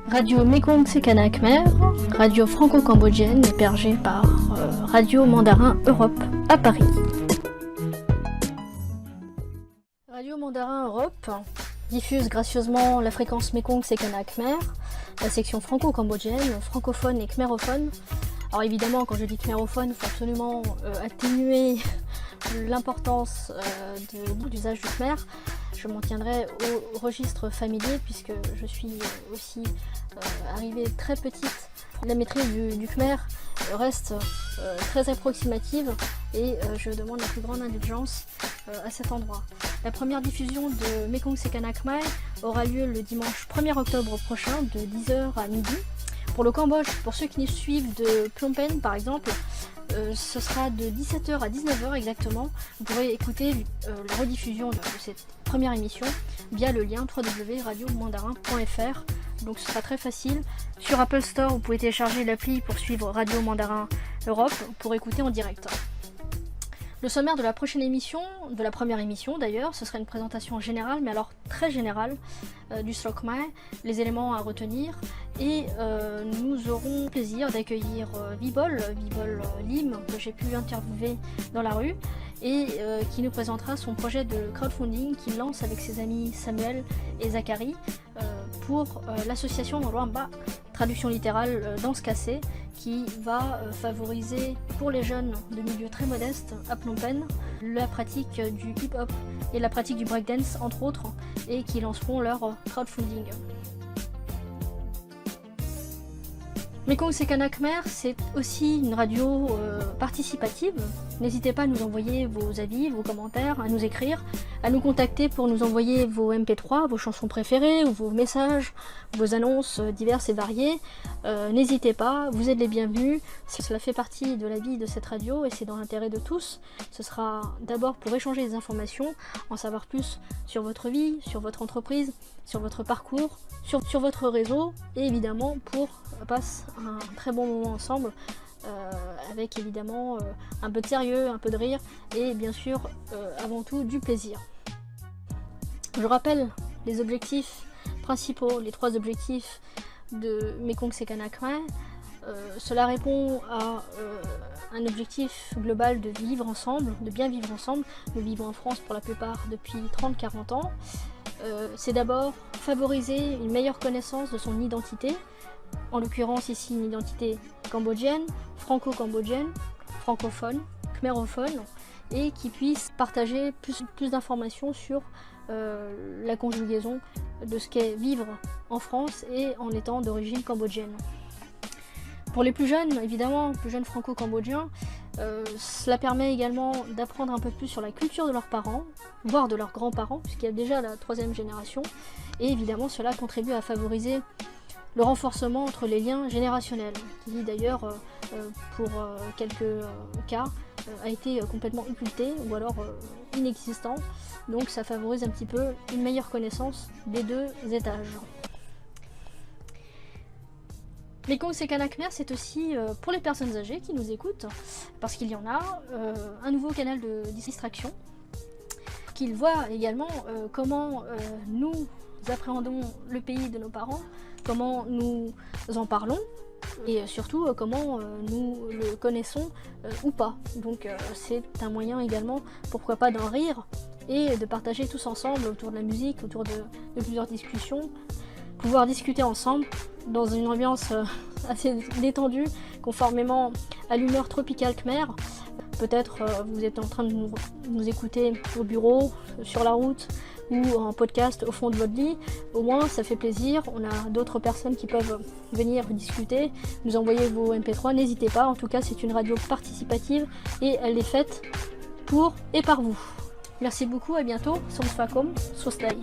Radio Mekong Sekana Khmer, radio franco-cambodgienne hébergée par Radio Mandarin Europe à Paris. Radio Mandarin Europe diffuse gracieusement la fréquence Mekong Sekana Khmer, la section franco-cambodgienne, francophone et khmérophone. Alors évidemment, quand je dis khmérophone, il faut absolument atténuer l'importance de l'usage du khmer. Je m'en tiendrai au registre familier puisque je suis aussi arrivée très petite. La maîtrise du khmer reste très approximative et je demande la plus grande indulgence à cet endroit. La première diffusion de Mekong Sekana Khmer aura lieu le dimanche 1er octobre prochain de 10h à midi. Pour le Cambodge, pour ceux qui nous suivent de Phnom Penh par exemple, ce sera de 17h à 19h exactement. Vous pourrez écouter la rediffusion de cette première émission via le lien www.radiomandarin.fr. Donc ce sera très facile. Sur Apple Store, vous pouvez télécharger l'appli pour suivre Radio Mandarin Europe pour écouter en direct. Le sommaire de la prochaine émission, de la première émission d'ailleurs, ce sera une présentation générale, mais alors très générale, du Srok Khmer, les éléments à retenir, et nous aurons le plaisir d'accueillir Vibol Lim, que j'ai pu interviewer dans la rue, et qui nous présentera son projet de crowdfunding qu'il lance avec ses amis Samuel et Zachary pour l'association Rwamba, traduction littérale Danse Cassée, qui va favoriser pour les jeunes de milieux très modestes à Phnom Penh la pratique du hip-hop et la pratique du breakdance entre autres, et qui lanceront leur crowdfunding. Mekong Sekana Khmer, c'est aussi une radio participative. N'hésitez pas à nous envoyer vos avis, vos commentaires, à nous écrire, à nous contacter pour nous envoyer vos MP3, vos chansons préférées ou vos messages, vos annonces diverses et variées. N'hésitez pas, vous êtes les bienvenus. Cela fait partie de la vie de cette radio et c'est dans l'intérêt de tous. Ce sera d'abord pour échanger des informations, en savoir plus sur votre vie, sur votre entreprise, sur votre parcours, sur votre réseau, et évidemment pour passer un très bon moment ensemble avec évidemment un peu de sérieux, un peu de rire et bien sûr avant tout du plaisir. Je rappelle les objectifs principaux, les 3 objectifs de Mekong Sekana Khmer. Cela répond à un objectif global de vivre ensemble, de bien vivre ensemble. Nous vivons en France pour la plupart depuis 30-40 ans. C'est d'abord favoriser une meilleure connaissance de son identité, en l'occurrence ici une identité cambodgienne, franco-cambodgienne, francophone, khmérophone, et qui puisse partager plus d'informations sur la conjugaison de ce qu'est vivre en France et en étant d'origine cambodgienne. Pour les plus jeunes, évidemment, plus jeunes franco-cambodgiens, cela permet également d'apprendre un peu plus sur la culture de leurs parents, voire de leurs grands-parents, puisqu'il y a déjà la 3e génération, et évidemment cela contribue à favoriser le renforcement entre les liens générationnels, qui d'ailleurs, pour quelques cas, a été complètement occulté ou alors inexistant, donc ça favorise un petit peu une meilleure connaissance des 2 étages. Mekong Sekana Khmer, c'est aussi pour les personnes âgées qui nous écoutent, parce qu'il y en a, un nouveau canal de distraction, qu'ils voient également comment nous appréhendons le pays de nos parents, comment nous en parlons, et surtout comment nous le connaissons ou pas. Donc c'est un moyen également, pourquoi pas, d'en rire et de partager tous ensemble autour de la musique, autour de plusieurs discussions, pouvoir discuter ensemble dans une ambiance assez détendue, conformément à l'humeur tropicale khmer. Peut-être vous êtes en train de nous écouter au bureau, sur la route ou en podcast au fond de votre lit. Au moins ça fait plaisir, on a d'autres personnes qui peuvent venir discuter, nous envoyer vos MP3, n'hésitez pas. En tout cas c'est une radio participative et elle est faite pour et par vous. Merci beaucoup, à bientôt, Som Swakom, Sostai.